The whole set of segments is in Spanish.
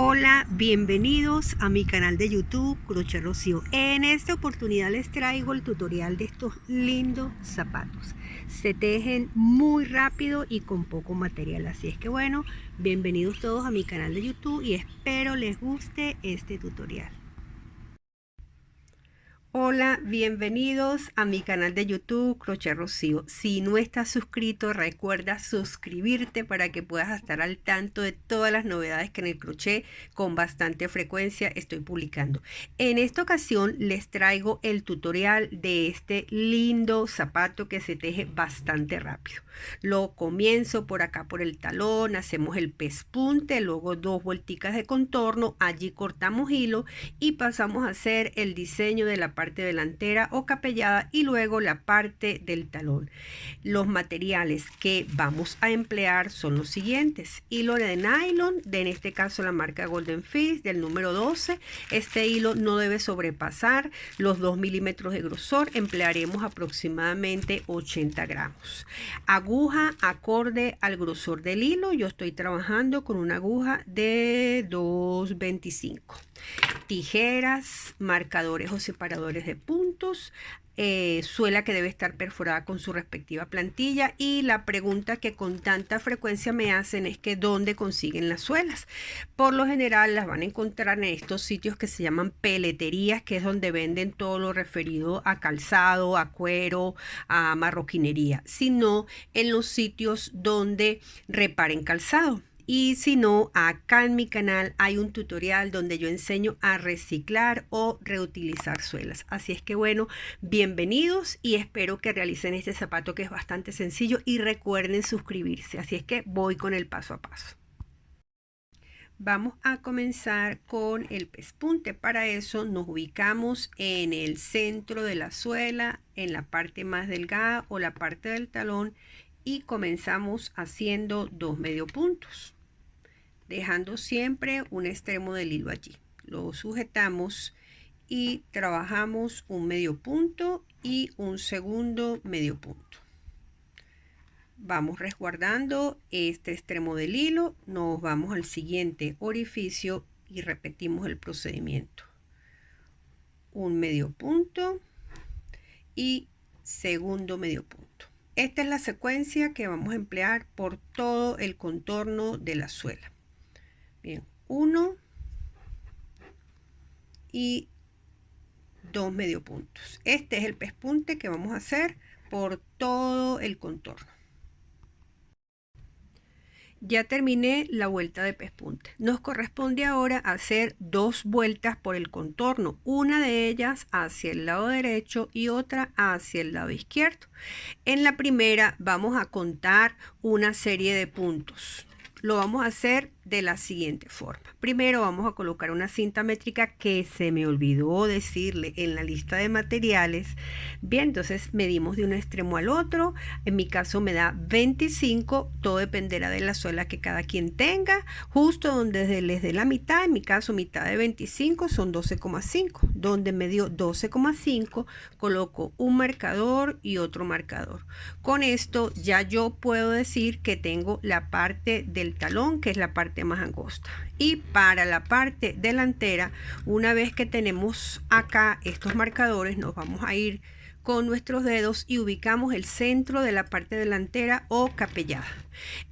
Hola, bienvenidos a mi canal de YouTube Crochet Rocío. En esta oportunidad les traigo el tutorial de estos lindos zapatos. Se tejen muy rápido y con poco material, así es que bueno, bienvenidos todos a mi canal de YouTube y espero les guste este tutorial. Hola, bienvenidos a mi canal de YouTube Crochet Rocío. Si no estás suscrito, recuerda suscribirte para que puedas estar al tanto de todas las novedades que en el crochet con bastante frecuencia estoy publicando. En esta ocasión les traigo el tutorial de este lindo zapato que se teje bastante rápido. Lo comienzo por acá por el talón, hacemos el pespunte, luego 2 vuelticas de contorno, allí cortamos hilo y pasamos a hacer el diseño de la parte delantera o capellada y luego la parte del talón. Los materiales que vamos a emplear son los siguientes: hilo de nylon, en este caso la marca Golden Fish del número 12. Este hilo no debe sobrepasar los 2 milímetros de grosor, emplearemos aproximadamente 80 gramos. Aguja acorde al grosor del hilo, yo estoy trabajando con una aguja de 2.25. Tijeras, marcadores o separadores de puntos, suela que debe estar perforada con su respectiva plantilla. Y la pregunta que con tanta frecuencia me hacen es que ¿dónde consiguen las suelas? Por lo general las van a encontrar en estos sitios que se llaman peleterías, que es donde venden todo lo referido a calzado, a cuero, a marroquinería, sino en los sitios donde reparen calzado. Y si no, acá en mi canal hay un tutorial donde yo enseño a reciclar o reutilizar suelas. Así es que bueno, bienvenidos y espero que realicen este zapato que es bastante sencillo y recuerden suscribirse. Así es que voy con el paso a paso. Vamos a comenzar con el pespunte. Para eso nos ubicamos en el centro de la suela, en la parte más delgada o la parte del talón, y comenzamos haciendo 2 medio puntos, dejando siempre un extremo del hilo allí. Lo sujetamos y trabajamos un medio punto y un segundo medio punto. Vamos resguardando este extremo del hilo, nos vamos al siguiente orificio y repetimos el procedimiento. Un medio punto y segundo medio punto. Esta es la secuencia que vamos a emplear por todo el contorno de la suela. Bien, 1 y 2 medio puntos. Este es el pespunte que vamos a hacer por todo el contorno. Ya terminé la vuelta de pespunte. Nos corresponde ahora hacer 2 vueltas por el contorno, una de ellas hacia el lado derecho y otra hacia el lado izquierdo. En la primera vamos a contar una serie de puntos. Lo vamos a hacer de la siguiente forma. Primero vamos a colocar una cinta métrica que se me olvidó decirle en la lista de materiales. Bien, entonces medimos de un extremo al otro. En mi caso me da 25, todo dependerá de la suela que cada quien tenga. Justo donde les dé la mitad, en mi caso mitad de 25 son 12,5. Donde me dio 12,5 coloco un marcador y otro marcador. Con esto ya yo puedo decir que tengo la parte del talón, que es la parte más angosta. Y para la parte delantera, una vez que tenemos acá estos marcadores, nos vamos a ir con nuestros dedos y ubicamos el centro de la parte delantera o capellada.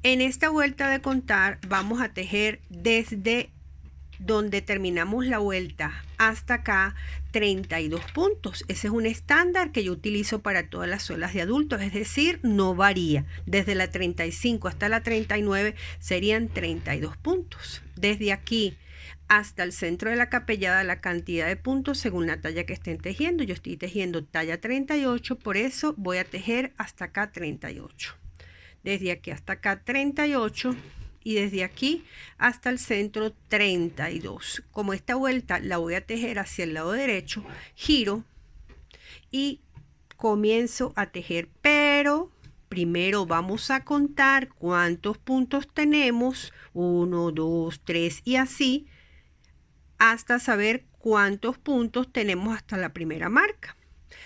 En esta vuelta de contar vamos a tejer desde donde terminamos la vuelta hasta acá 32 puntos. Ese es un estándar que yo utilizo para todas las suelas de adultos, es decir, no varía. Desde la 35 hasta la 39 serían 32 puntos. Desde aquí hasta el centro de la capellada, la cantidad de puntos según la talla que estén tejiendo. Yo estoy tejiendo talla 38, por eso voy a tejer hasta acá 38. Desde aquí hasta acá 38. Y desde aquí hasta el centro 32. Como esta vuelta la voy a tejer hacia el lado derecho, giro y comienzo a tejer, pero primero vamos a contar cuántos puntos tenemos, 1, 2, 3 y así, hasta saber cuántos puntos tenemos hasta la primera marca.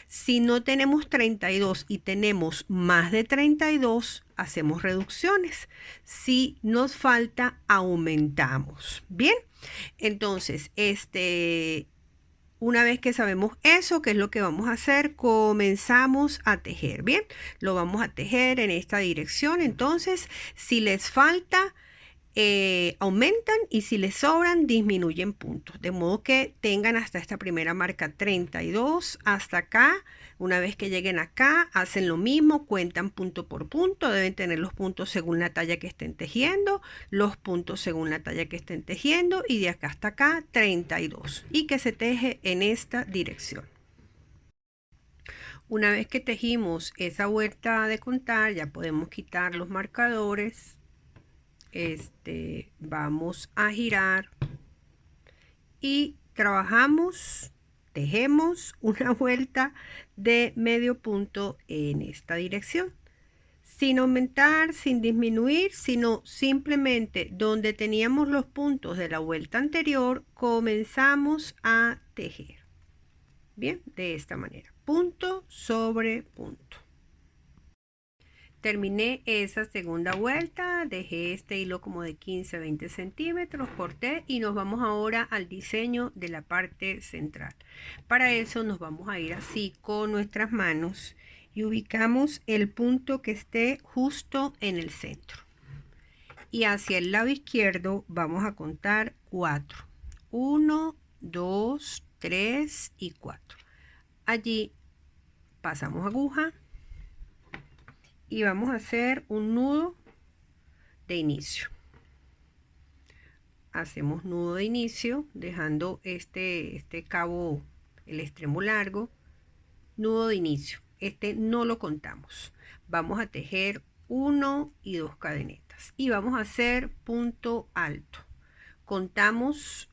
Si no tenemos 32 y tenemos más de 32, hacemos reducciones. Si nos falta, aumentamos. Bien, entonces, una vez que sabemos eso, ¿qué es lo que vamos a hacer? Comenzamos a tejer. Bien, lo vamos a tejer en esta dirección. Entonces, si les falta, aumentan, y si les sobran, disminuyen puntos, de modo que tengan hasta esta primera marca 32 hasta acá. Una vez que lleguen acá, hacen lo mismo, cuentan punto por punto, deben tener los puntos según la talla que estén tejiendo, los puntos según la talla que estén tejiendo, y de acá hasta acá 32, y que se teje en esta dirección. Una vez que tejimos esa vuelta de contar, ya podemos quitar los marcadores. Vamos a girar y trabajamos, tejemos una vuelta de medio punto en esta dirección, sin aumentar, sin disminuir, sino simplemente donde teníamos los puntos de la vuelta anterior, comenzamos a tejer. Bien, de esta manera, punto sobre punto. Terminé esa segunda vuelta, dejé este hilo como de 15-20 centímetros, corté, y nos vamos ahora al diseño de la parte central. Para eso nos vamos a ir así con nuestras manos y ubicamos el punto que esté justo en el centro. Y hacia el lado izquierdo vamos a contar 4. 1, 2, 3 y 4. Allí pasamos aguja y vamos a hacer un nudo de inicio. Hacemos nudo de inicio dejando este cabo, el extremo largo. Nudo de inicio, no lo contamos. Vamos a tejer 1 y 2 cadenetas y vamos a hacer punto alto. Contamos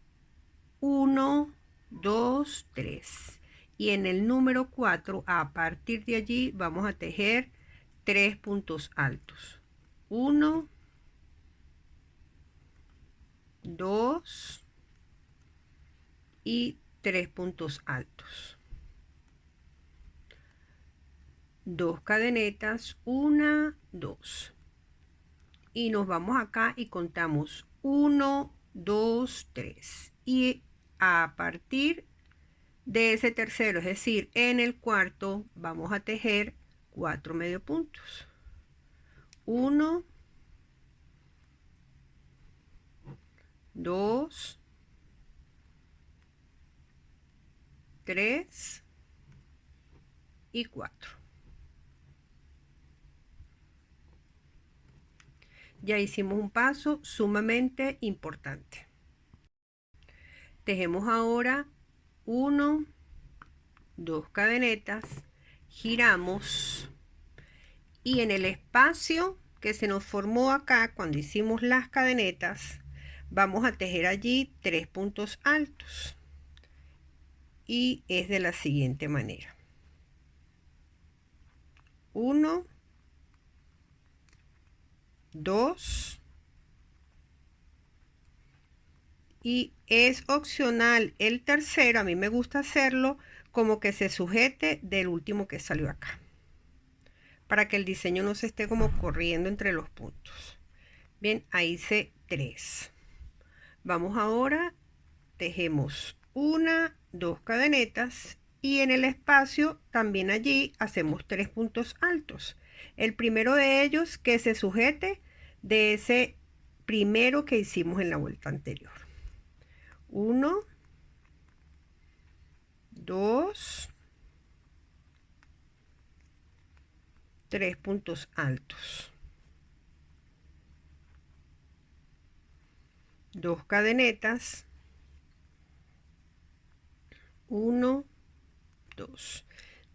1, 2, 3, y en el número 4, a partir de allí, vamos a tejer 3 puntos altos. 1, 2 y 3 puntos altos. 2 cadenetas, 1, 2. Y nos vamos acá y contamos 1, 2, 3. Y a partir de ese tercero, es decir, en el cuarto, vamos a tejer 4 medio puntos. 1, 2, 3 y 4. Ya hicimos un paso sumamente importante. Tejemos ahora 1, 2 cadenetas, giramos, y en el espacio que se nos formó acá cuando hicimos las cadenetas, vamos a tejer allí 3 puntos altos, y es de la siguiente manera: 1, 2, y es opcional el tercero. A mí me gusta hacerlo como que se sujete del último que salió acá, para que el diseño no se esté como corriendo entre los puntos. Bien, ahí hice 3. Vamos ahora, tejemos 1, 2 cadenetas, y en el espacio también allí hacemos 3 puntos altos. El primero de ellos que se sujete de ese primero que hicimos en la vuelta anterior. 1, 2, 3 puntos altos. 2 cadenetas, 1, 2.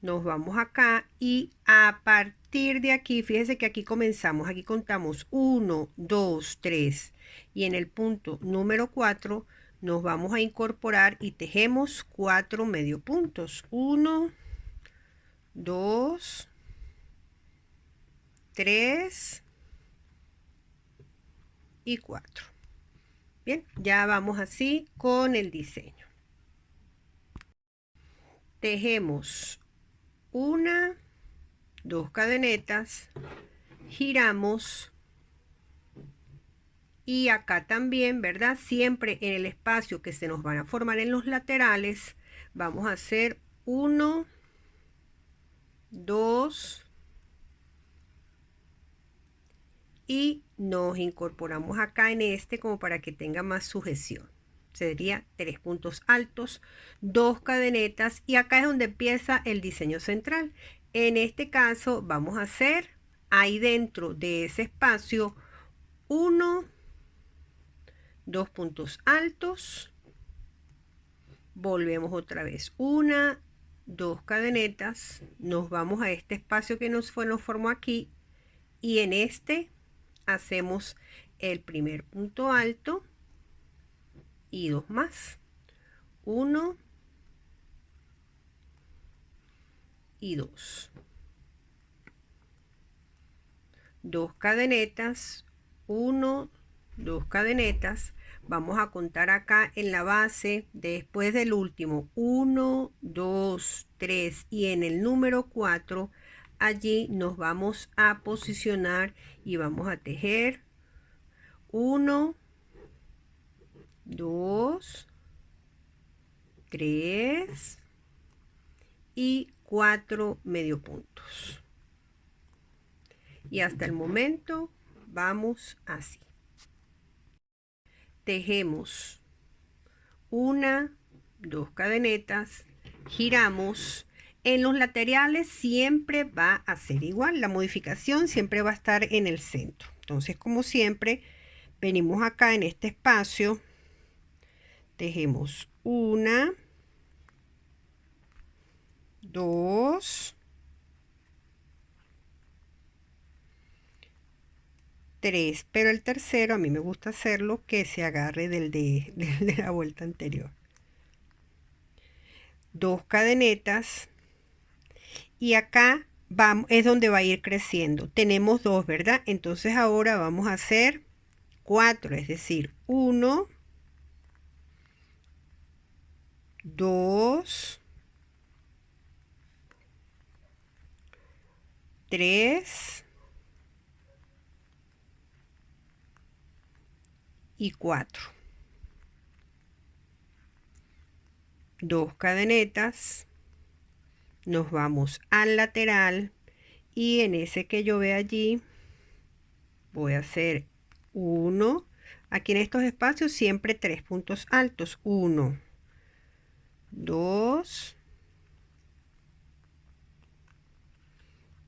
Nos vamos acá y a partir de aquí, fíjense que aquí comenzamos, aquí contamos 1, 2, 3, y en el punto número 4 nos vamos a incorporar y tejemos 4 medio puntos. 1, 2, 3 y 4. Bien, ya vamos así con el diseño. Tejemos una, 2 cadenetas, giramos y acá también, ¿verdad? Siempre en el espacio que se nos van a formar en los laterales, vamos a hacer 1, 2 y nos incorporamos acá en este como para que tenga más sujeción. Sería 3 puntos altos, 2 cadenetas y acá es donde empieza el diseño central. En este caso vamos a hacer ahí dentro de ese espacio 1, 2 puntos altos, volvemos otra vez, 1, 2 cadenetas, nos vamos a este espacio que nos formó aquí y en este hacemos el primer punto alto y 2 más, 1 y 2, 2 cadenetas, 1, 2 cadenetas, vamos a contar acá en la base después del último 1, 2, 3 y en el número 4 allí nos vamos a posicionar y vamos a tejer 1, 2, 3 y 4 medio puntos. Y hasta el momento vamos así. Tejemos 1, 2 cadenetas, giramos. En los laterales siempre va a ser igual, la modificación siempre va a estar en el centro. Entonces, como siempre, venimos acá en este espacio, tejemos 1, 2, 3, pero el tercero a mí me gusta hacerlo que se agarre del de la vuelta anterior. 2 cadenetas y acá vamos, es donde va a ir creciendo. Tenemos 2, ¿verdad? Entonces ahora vamos a hacer 4, es decir, 1, 2, 3 y 4. 2 cadenetas, nos vamos al lateral y en ese que yo veo allí voy a hacer 1, aquí en estos espacios siempre 3 puntos altos, 1, 2,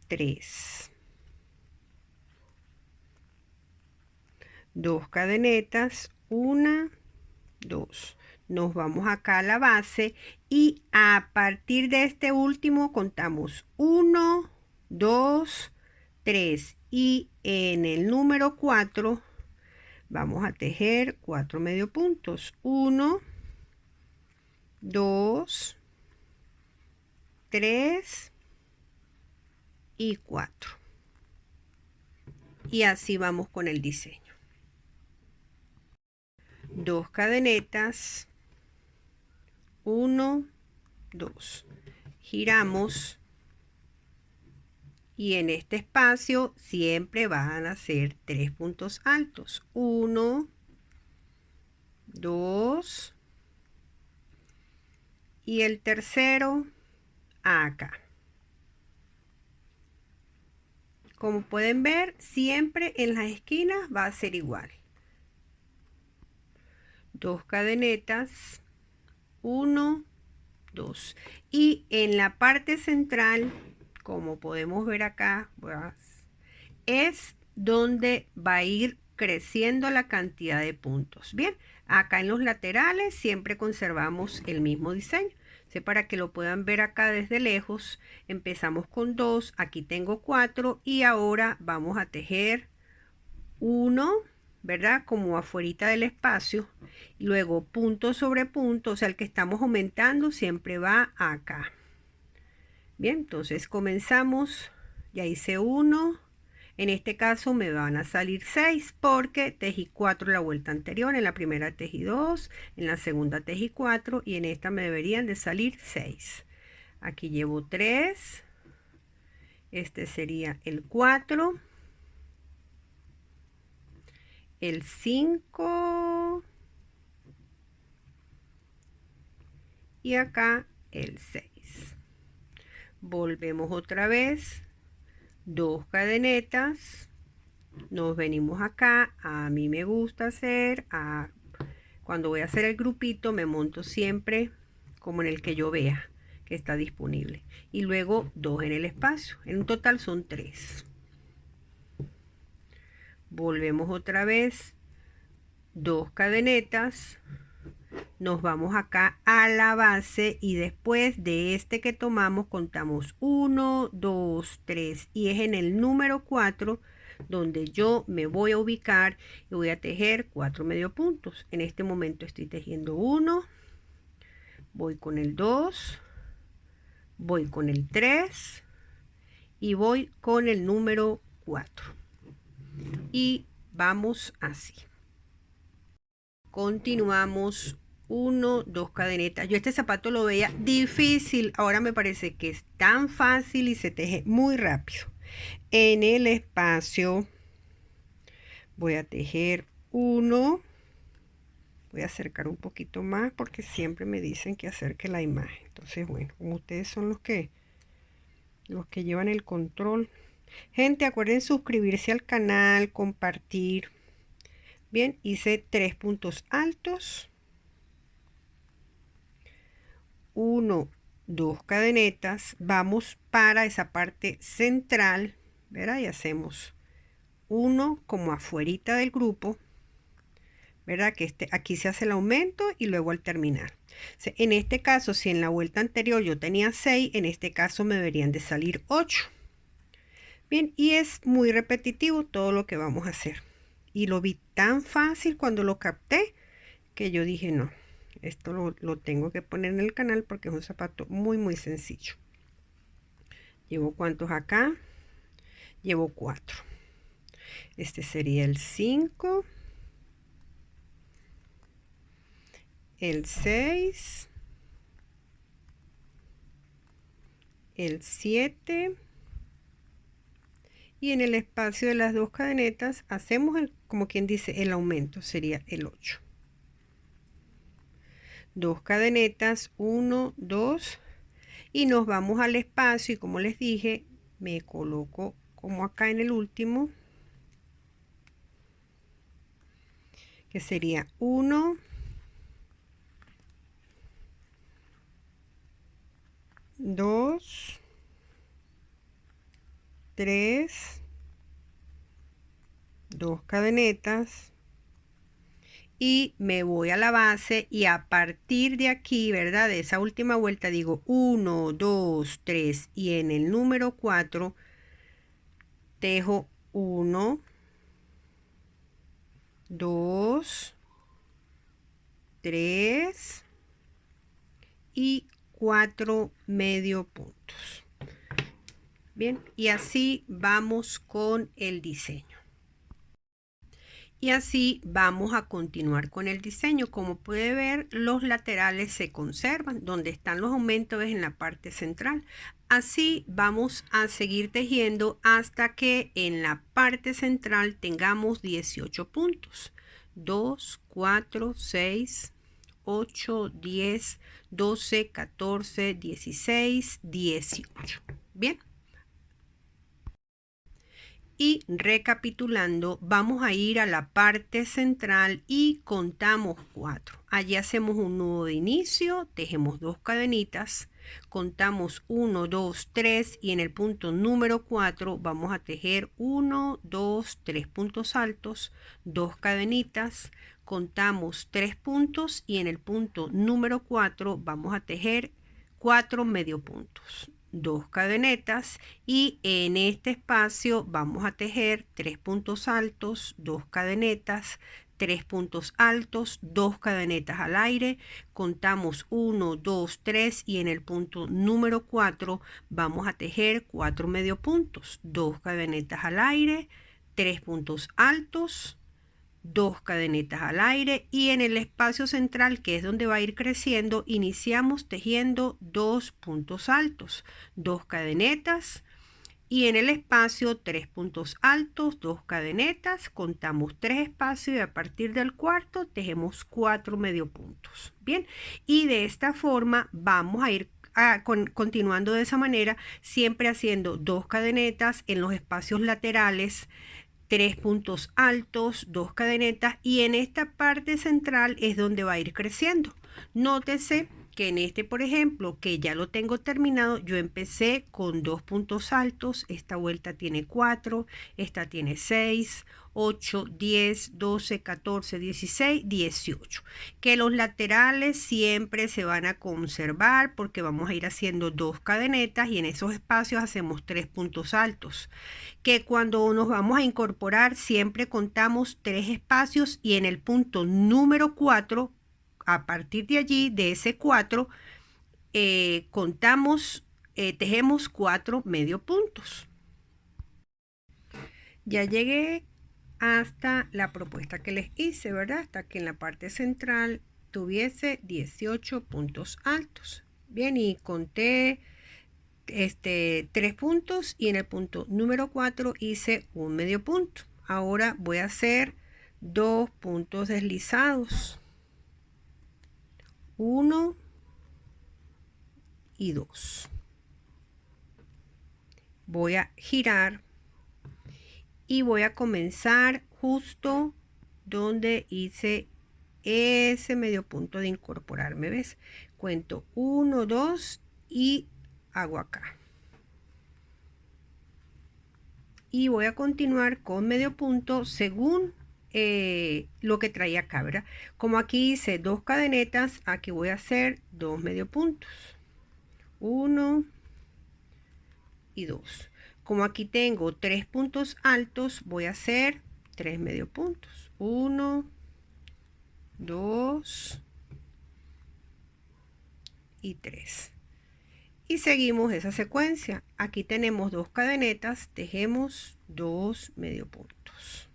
3, 2 cadenetas, 1, 2, nos vamos acá a la base y a partir de este último contamos 1, 2, 3 y en el número 4 vamos a tejer 4 medio puntos, 1, 2, 3 y 4 y así vamos con el diseño. 2 cadenetas, 1, 2, giramos y en este espacio siempre van a ser 3 puntos altos, 1, 2 y el tercero acá. Como pueden ver, siempre en las esquinas va a ser igual. 2 cadenetas, 1, 2 y en la parte central, como podemos ver acá, es donde va a ir creciendo la cantidad de puntos. Bien, acá en los laterales siempre conservamos el mismo diseño. Para que lo puedan ver acá desde lejos, empezamos con 2, aquí tengo 4 y ahora vamos a tejer 1, ¿verdad? Como afuerita del espacio, y luego punto sobre punto, o sea, el que estamos aumentando siempre va acá. Bien, entonces comenzamos, ya hice 1, en este caso me van a salir 6 porque tejí 4 la vuelta anterior, en la primera tejí 2, en la segunda tejí 4 y en esta me deberían de salir 6. Aquí llevo 3, Este sería el 4, el 5 y acá el 6. Volvemos otra vez, 2 cadenetas, nos venimos acá. A mí me gusta hacer, cuando voy a hacer el grupito me monto siempre como en el que yo vea que está disponible, y luego 2 en el espacio. En un total son 3. Volvemos otra vez, 2 cadenetas, nos vamos acá a la base y después de este que tomamos contamos 1, 2, 3 y es en el número 4 donde yo me voy a ubicar y voy a tejer 4 medio puntos. En este momento estoy tejiendo 1, voy con el 2, voy con el 3 y voy con el número 4 y vamos así. Continuamos, 1, 2 cadenetas. Yo este zapato lo veía difícil, ahora me parece que es tan fácil y se teje muy rápido. En el espacio voy a tejer 1, voy a acercar un poquito más porque siempre me dicen que acerque la imagen. Entonces, bueno, como ustedes son los que llevan el control. Gente, acuerden suscribirse al canal, compartir. Bien, hice 3 puntos altos, 1, 2 cadenetas, vamos para esa parte central, ¿verdad? Y hacemos 1 como afuerita del grupo, ¿verdad? Que aquí se hace el aumento y luego al terminar. En este caso, si en la vuelta anterior yo tenía 6, en este caso me deberían de salir 8. Bien, y es muy repetitivo todo lo que vamos a hacer. Y lo vi tan fácil cuando lo capté que yo dije, no, esto lo tengo que poner en el canal porque es un zapato muy, muy sencillo. ¿Llevo cuántos acá? Llevo 4. Este sería el 5, el 6, el 7, y en el espacio de las 2 cadenetas hacemos como quien dice el aumento, sería el 8. 2 cadenetas, 1, 2, y nos vamos al espacio y como les dije, me coloco como acá en el último, que sería 1, 2, 3, 2 cadenetas y me voy a la base y a partir de aquí, ¿verdad? De esa última vuelta digo 1, 2, 3 y en el número 4 tejo 1, 2, 3 y 4 medio puntos. Bien, y así vamos con el diseño. Y así vamos a continuar con el diseño. Como puede ver, los laterales se conservan. Donde están los aumentos es en la parte central. Así vamos a seguir tejiendo hasta que en la parte central tengamos 18 puntos. 2, 4, 6, 8, 10, 12, 14, 16, 18. Bien. Y recapitulando, vamos a ir a la parte central y contamos 4. Allí hacemos un nudo de inicio, tejemos 2 cadenitas, contamos 1, 2, 3 y en el punto número 4 vamos a tejer 1, 2, 3 puntos altos, 2 cadenitas, contamos 3 puntos y en el punto número 4 vamos a tejer 4 medio puntos. 2 cadenetas y en este espacio vamos a tejer 3 puntos altos, 2 cadenetas, 3 puntos altos, 2 cadenetas al aire, contamos 1, 2, 3 y en el punto número 4 vamos a tejer 4 medio puntos, 2 cadenetas al aire, 3 puntos altos, 2 cadenetas al aire y en el espacio central, que es donde va a ir creciendo, iniciamos tejiendo 2 puntos altos, 2 cadenetas y en el espacio 3 puntos altos, 2 cadenetas, contamos 3 espacios y a partir del cuarto tejemos 4 medio puntos. Bien, y de esta forma vamos a ir continuando de esa manera, siempre haciendo 2 cadenetas en los espacios laterales, 3 puntos altos, 2 cadenetas y en esta parte central es donde va a ir creciendo. Nótese que en este, por ejemplo, que ya lo tengo terminado, yo empecé con 2 puntos altos, esta vuelta tiene 4, esta tiene 6, 8, 10, 12, 14, 16, 18. Que los laterales siempre se van a conservar porque vamos a ir haciendo 2 cadenetas y en esos espacios hacemos 3 puntos altos. Que cuando nos vamos a incorporar siempre contamos 3 espacios y en el punto número 4, a partir de allí, de ese 4, tejemos 4 medio puntos. Ya llegué hasta la propuesta que les hice, ¿verdad? Hasta que en la parte central tuviese 18 puntos altos. Bien, y conté 3 puntos y en el punto número 4 hice un medio punto. Ahora voy a hacer 2 puntos deslizados. 1 y 2. Voy a girar y voy a comenzar justo donde hice ese medio punto de incorporarme, ¿ves? Cuento 1, 2 y hago acá. Y voy a continuar con medio punto según lo que traía acá, ¿verdad? Como aquí hice 2 cadenetas, aquí voy a hacer 2 medio puntos. 1 y 2. Como aquí tengo 3 puntos altos, voy a hacer 3 medio puntos. 1, 2 y 3. Y seguimos esa secuencia. Aquí tenemos 2 cadenetas, tejemos 2 medio puntos.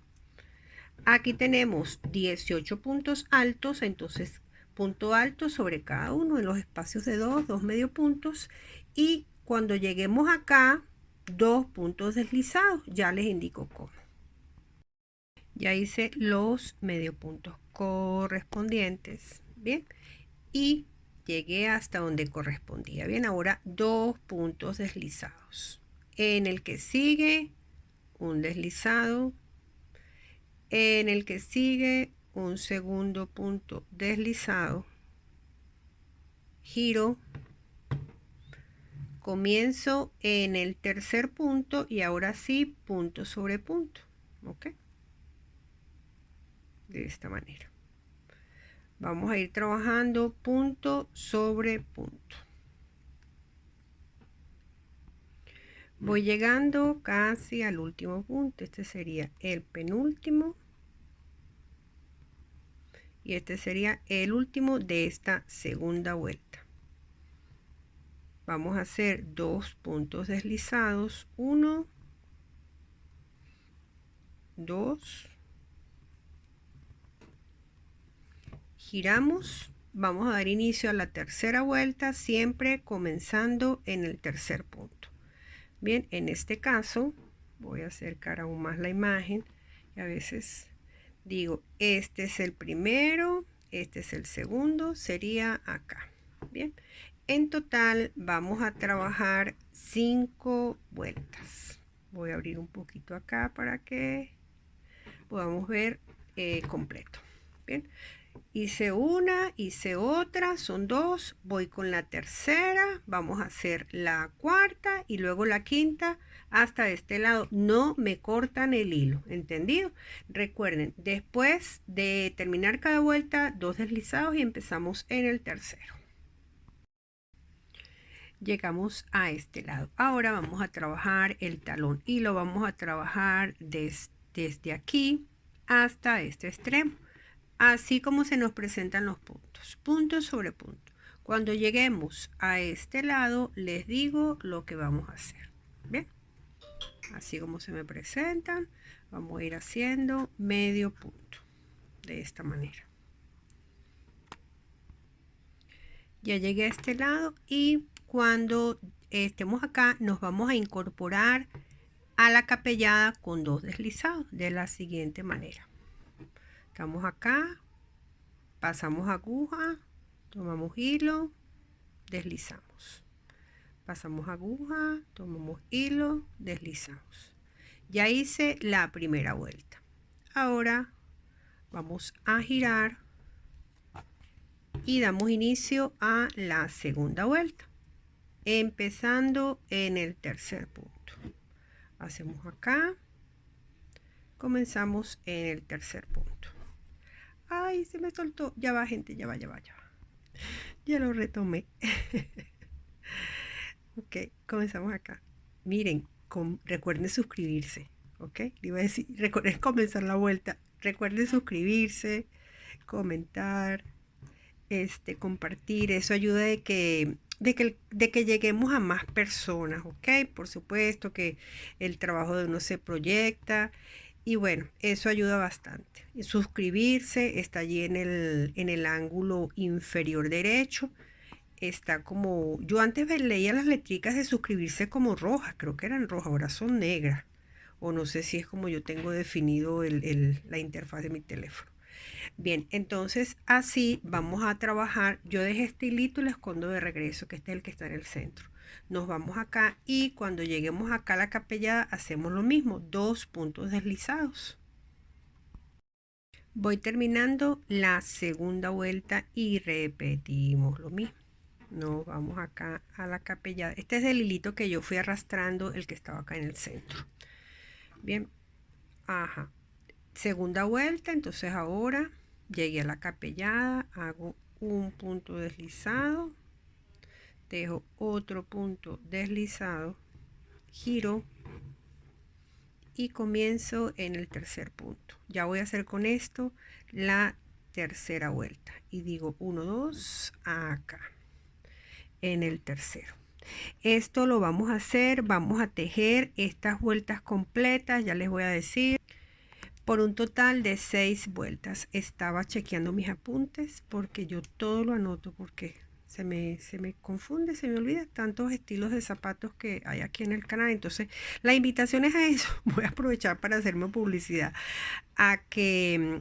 Aquí tenemos 18 puntos altos, entonces punto alto sobre cada uno en los espacios de 2 medio puntos. Y cuando lleguemos acá, 2 puntos deslizados, ya les indico cómo. Ya hice los medio puntos correspondientes, bien, y llegué hasta donde correspondía. Bien, ahora 2 puntos deslizados. En el que sigue, un deslizado. En el que sigue, un segundo punto deslizado. Giro. Comienzo en el tercer punto y ahora sí, punto sobre punto. ¿Ok? De esta manera. Vamos a ir trabajando punto sobre punto. Voy llegando casi al último punto. Este sería el penúltimo. Y este sería el último de esta segunda vuelta. Vamos a hacer 2 puntos deslizados. 1, 2. Giramos. Vamos a dar inicio a la tercera vuelta, siempre comenzando en el tercer punto. Bien, en este caso voy a acercar aún más la imagen y a veces digo, este es el primero, este es el segundo, sería acá. Bien, en total vamos a trabajar 5 vueltas. Voy a abrir un poquito acá para que podamos ver completo. Bien, hice una, hice otra, son 2, voy con la tercera, vamos a hacer la cuarta y luego la quinta hasta este lado. No me cortan el hilo, ¿entendido? Recuerden, después de terminar cada vuelta, 2 deslizados y empezamos en el tercero. Llegamos a este lado. Ahora vamos a trabajar el talón y lo vamos a trabajar desde aquí hasta este extremo. Así como se nos presentan los puntos, punto sobre punto. Cuando lleguemos a este lado, les digo lo que vamos a hacer. Bien, así como se me presentan, vamos a ir haciendo medio punto de esta manera. Ya llegué a este lado y cuando estemos acá, nos vamos a incorporar a la capellada con 2 deslizados de la siguiente manera. Estamos acá, pasamos aguja, tomamos hilo, deslizamos. Pasamos aguja, tomamos hilo, deslizamos. Ya hice la primera vuelta. Ahora vamos a girar y damos inicio a la segunda vuelta, empezando en el tercer punto. Hacemos acá, comenzamos en el tercer punto. Ay, se me soltó. Ya va, gente, ya va. Ya lo retomé. Ok, comenzamos acá. Miren, recuerden suscribirse. Ok, le iba a decir, recuerden comenzar la vuelta. Recuerden suscribirse, comentar, compartir. Eso ayuda de que lleguemos a más personas. Ok, por supuesto que el trabajo de uno se proyecta. Y bueno, eso ayuda bastante. Suscribirse está allí en el ángulo inferior derecho. Está como, yo antes leía las letricas de suscribirse como rojas, creo que eran rojas, ahora son negras. O no sé si es como yo tengo definido la interfaz de mi teléfono. Bien, entonces así vamos a trabajar. Yo dejé este hilito y lo escondo de regreso, que este es el que está en el centro. Nos vamos acá y cuando lleguemos acá a la capellada hacemos lo mismo, 2 puntos deslizados. Voy terminando la segunda vuelta y repetimos lo mismo. Nos vamos acá a la capellada. Este es el hilito que yo fui arrastrando, el que estaba acá en el centro. Bien, ajá. Segunda vuelta, entonces ahora llegué a la capellada, hago un punto deslizado, dejo otro punto deslizado, giro y comienzo en el tercer punto. Ya voy a hacer con esto la tercera vuelta y digo 1, 2, acá en el tercero. Esto lo vamos a hacer, vamos a tejer estas vueltas completas, ya les voy a decir, por un total de 6 vueltas. Estaba chequeando mis apuntes porque yo todo lo anoto porque se me confunde, se me olvida tantos estilos de zapatos que hay aquí en el canal. Entonces la invitación es a eso. Voy a aprovechar para hacerme publicidad, a que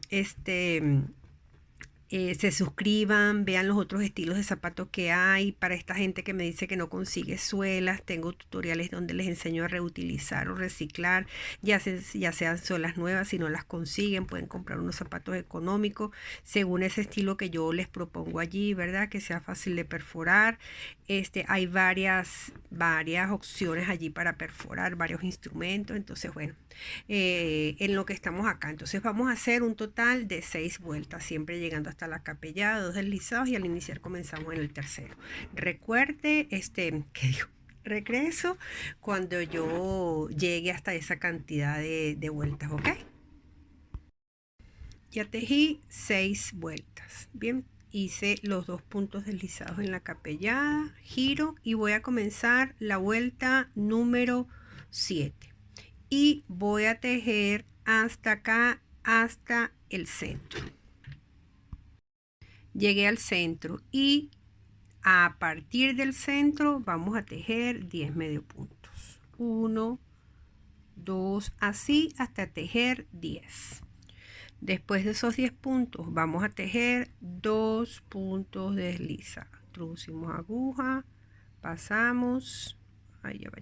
se suscriban, vean los otros estilos de zapatos que hay. Para esta gente que me dice que no consigue suelas, tengo tutoriales donde les enseño a reutilizar o reciclar, ya sean suelas nuevas. Si no las consiguen, pueden comprar unos zapatos económicos según ese estilo que yo les propongo allí, ¿verdad? Que sea fácil de perforar. Hay varias opciones allí para perforar, varios instrumentos. Entonces, bueno, en lo que estamos acá. Entonces vamos a hacer un total de 6 vueltas, siempre llegando hasta la capellada, 2 deslizados y al iniciar comenzamos en el tercero. Recuerde, ¿qué digo? Regreso cuando yo llegue hasta esa cantidad de vueltas, ¿ok? Ya tejí 6 vueltas. Bien, hice los 2 puntos deslizados en la capellada, giro y voy a comenzar la vuelta número 7. Y voy a tejer hasta acá, hasta el centro. Llegué al centro y a partir del centro vamos a tejer 10 medio puntos. 1, 2, así hasta tejer 10. Después de esos 10 puntos vamos a tejer 2 puntos deslizados. Introducimos aguja, pasamos, ahí ya va.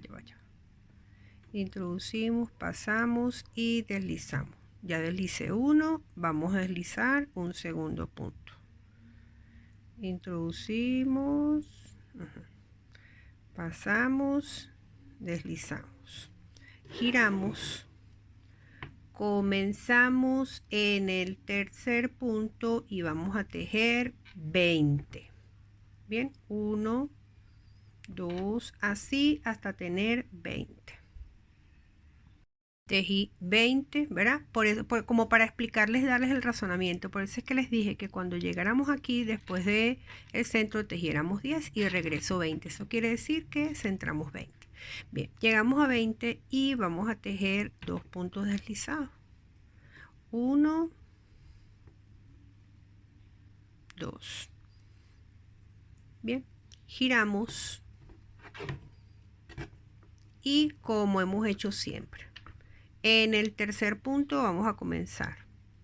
Introducimos, pasamos y deslizamos. Ya deslicé uno, vamos a deslizar un segundo punto. Introducimos, pasamos, deslizamos, giramos, comenzamos en el tercer punto y vamos a tejer 20. Bien, 1, 2, así hasta tener 20. Tejí 20, ¿verdad? Por eso, como para explicarles, darles el razonamiento. Por eso es que les dije que cuando llegáramos aquí, después de el centro, tejiéramos 10 y regreso 20. Eso quiere decir que centramos 20. Bien, llegamos a 20 y vamos a tejer 2 puntos deslizados. 1, 2. Bien, giramos, y como hemos hecho siempre. En el tercer punto vamos a comenzar.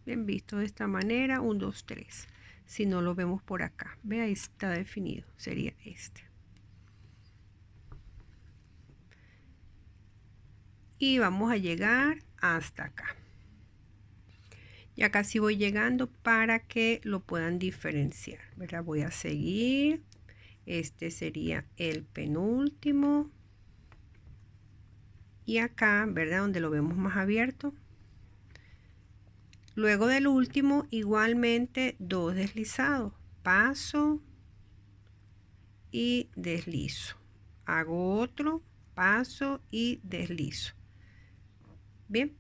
Bien visto de esta manera, 1, 2, 3. Si no lo vemos por acá, ve, ahí está definido, sería este. Y vamos a llegar hasta acá. Ya casi voy llegando para que lo puedan diferenciar, ¿verdad? Voy a seguir. Este sería el penúltimo. Y acá, ¿verdad? Donde lo vemos más abierto. Luego del último, igualmente 2 deslizados. Paso y deslizo. Hago otro, paso y deslizo. Bien.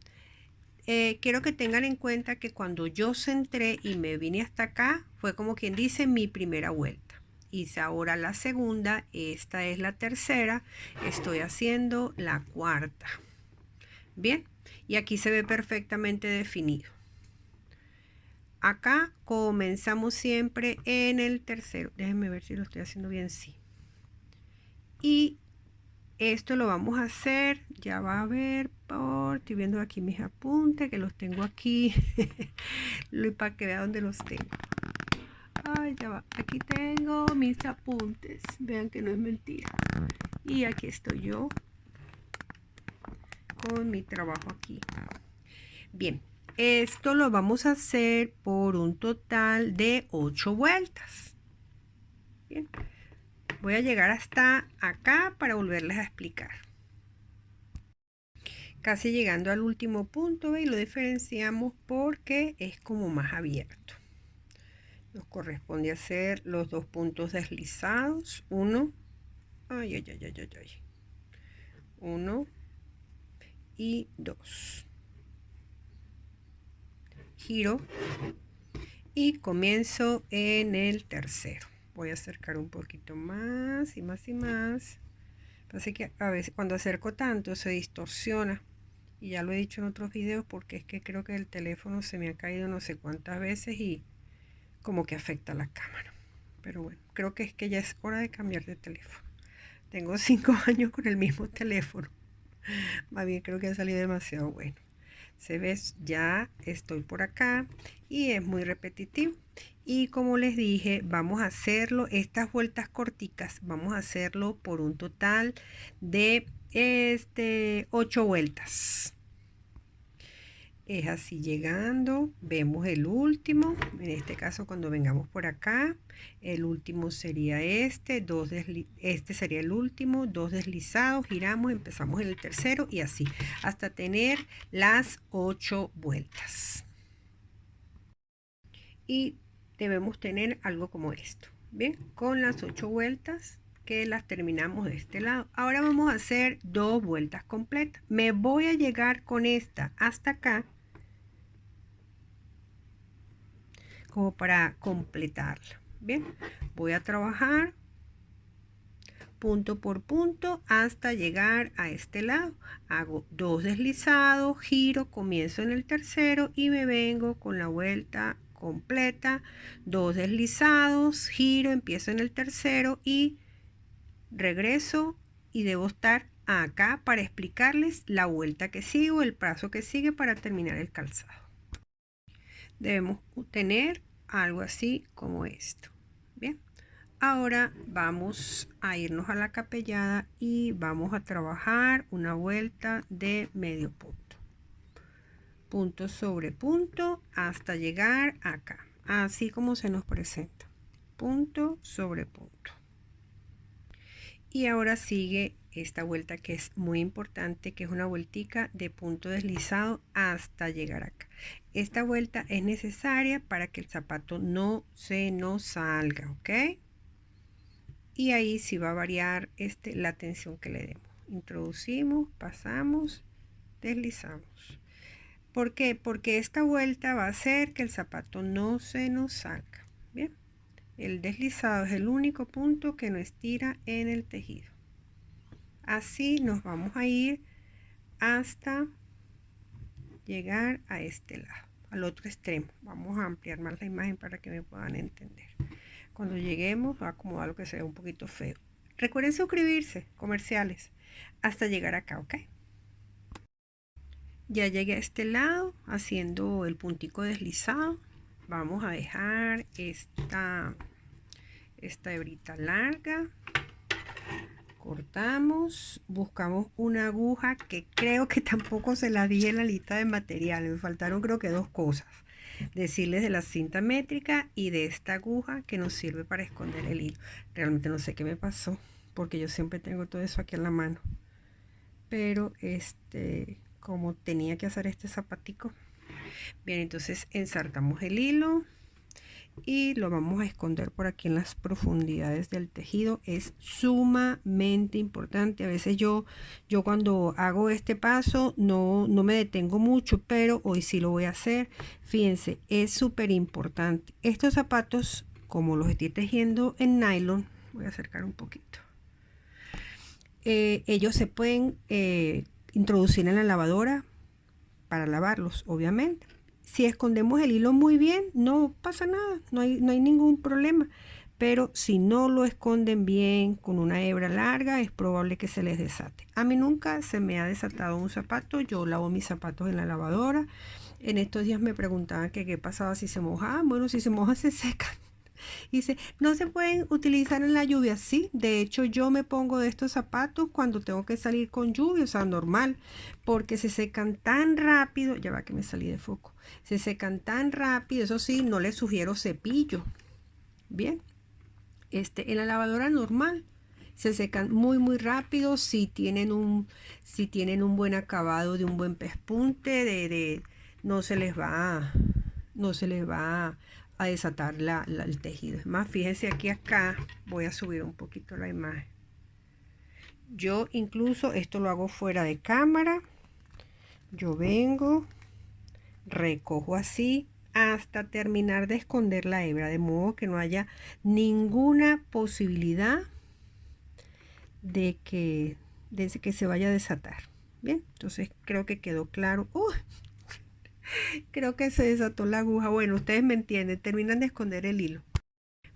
Quiero que tengan en cuenta que cuando yo centré y me vine hasta acá, fue como quien dice mi primera vuelta. Hice ahora la segunda, esta es la tercera, estoy haciendo la cuarta. Bien, y aquí se ve perfectamente definido. Acá comenzamos siempre en el tercero. Déjenme ver si lo estoy haciendo bien, sí. Y esto lo vamos a hacer, ya va a ver, estoy viendo aquí mis apuntes, que los tengo aquí, para que vean dónde los tengo. Ay, ya va, aquí tengo mis apuntes, vean que no es mentira. Y aquí estoy yo, con mi trabajo aquí. Bien, esto lo vamos a hacer por un total de 8 vueltas. Bien, voy a llegar hasta acá para volverles a explicar. Casi llegando al último punto, y lo diferenciamos porque es como más abierto. Nos corresponde hacer los 2 puntos deslizados. 1, 1 y 2. Giro y comienzo en el tercero. Voy a acercar un poquito más y más y más. Así que a veces cuando acerco tanto se distorsiona. Y ya lo he dicho en otros videos porque es que creo que el teléfono se me ha caído no sé cuántas veces y como que afecta la cámara. Pero bueno, creo que es que ya es hora de cambiar de teléfono. Tengo 5 años con el mismo teléfono. Más bien creo que ha salido demasiado bueno. Se ve, ya estoy por acá y es muy repetitivo. Y como les dije, vamos a hacerlo, estas vueltas corticas, vamos a hacerlo por un total de 8 vueltas. Es así llegando, vemos el último, en este caso cuando vengamos por acá, el último sería este, este sería el último, 2 deslizados, giramos, empezamos en el tercero y así, hasta tener las 8 vueltas. Y debemos tener algo como esto, ¿bien? Con las 8 vueltas que las terminamos de este lado. Ahora vamos a hacer 2 vueltas completas. Me voy a llegar con esta hasta acá, como para completarla. Bien, voy a trabajar punto por punto hasta llegar a este lado. Hago 2 deslizados, giro, comienzo en el tercero y me vengo con la vuelta completa. 2 deslizados, giro, empiezo en el tercero y regreso y debo estar acá para explicarles la vuelta que sigo, el paso que sigue para terminar el calzado. Debemos tener algo así como esto. Bien, ahora vamos a irnos a la capellada y vamos a trabajar una vuelta de medio punto, punto sobre punto hasta llegar acá, así como se nos presenta, punto sobre punto. Y ahora sigue esta vuelta que es muy importante, que es una vueltica de punto deslizado hasta llegar acá. Esta vuelta es necesaria para que el zapato no se nos salga, ¿ok? Y ahí sí va a variar la tensión que le demos. Introducimos, pasamos, deslizamos. ¿Por qué? Porque esta vuelta va a hacer que el zapato no se nos salga. Bien, el deslizado es el único punto que no estira en el tejido. Así nos vamos a ir hasta llegar a este lado, al otro extremo. Vamos a ampliar más la imagen para que me puedan entender. Cuando lleguemos, voy a acomodar lo que se ve un poquito feo. Recuerden suscribirse, comerciales, hasta llegar acá, ¿ok? Ya llegué a este lado haciendo el puntico deslizado. Vamos a dejar esta hebrita larga. Cortamos, buscamos una aguja que creo que tampoco se la di en la lista de materiales. Me faltaron creo que dos cosas. Decirles de la cinta métrica y de esta aguja que nos sirve para esconder el hilo. Realmente no sé qué me pasó porque yo siempre tengo todo eso aquí en la mano. Pero como tenía que hacer este zapatico. Bien, entonces ensartamos el hilo y lo vamos a esconder por aquí en las profundidades del tejido. Es sumamente importante. A veces yo cuando hago este paso no me detengo mucho, pero hoy sí lo voy a hacer. Fíjense, es súper importante. Estos zapatos, como los estoy tejiendo en nylon, voy a acercar un poquito. Ellos se pueden introducir en la lavadora para lavarlos, obviamente. Si escondemos el hilo muy bien, no pasa nada, no hay ningún problema. Pero si no lo esconden bien con una hebra larga, es probable que se les desate. A mí nunca se me ha desatado un zapato. Yo lavo mis zapatos en la lavadora. En estos días me preguntaban que qué pasaba si se mojaban. Bueno, si se mojan se secan. Dice, no se pueden utilizar en la lluvia. Sí, de hecho yo me pongo de estos zapatos cuando tengo que salir con lluvia, o sea, normal, porque se secan tan rápido. Ya va que me salí de foco. Se secan tan rápido, eso sí, no les sugiero cepillo. Bien, en la lavadora normal se secan muy rápido si tienen un buen acabado de un buen pespunte, no se les va a desatar el tejido. Es más, fíjense aquí acá, voy a subir un poquito la imagen. Yo incluso esto lo hago fuera de cámara. Yo vengo, recojo así hasta terminar de esconder la hebra, de modo que no haya ninguna posibilidad de que se vaya a desatar. Bien, entonces creo que quedó claro. Creo que se desató la aguja. Bueno, ustedes me entienden, terminan de esconder el hilo.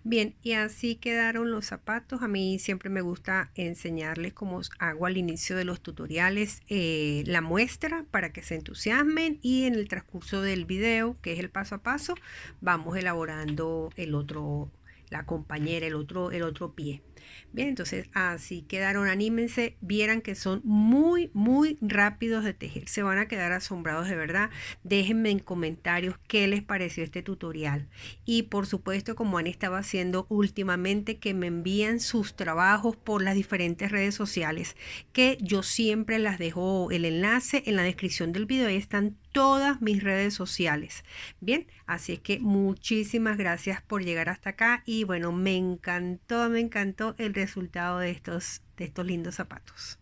Bien, y así quedaron los zapatos. A mí siempre me gusta enseñarles, como hago al inicio de los tutoriales, la muestra para que se entusiasmen, y en el transcurso del video, que es el paso a paso, vamos elaborando la compañera, el otro pie. Bien, entonces así quedaron. Anímense, vieran que son muy rápidos de tejer, se van a quedar asombrados de verdad. Déjenme en comentarios qué les pareció este tutorial, y por supuesto, como han estado haciendo últimamente, que me envían sus trabajos por las diferentes redes sociales, que yo siempre las dejo el enlace en la descripción del video. Ahí están todas mis redes sociales. Bien, así es que muchísimas gracias por llegar hasta acá, y bueno, me encantó el resultado de estos lindos zapatos.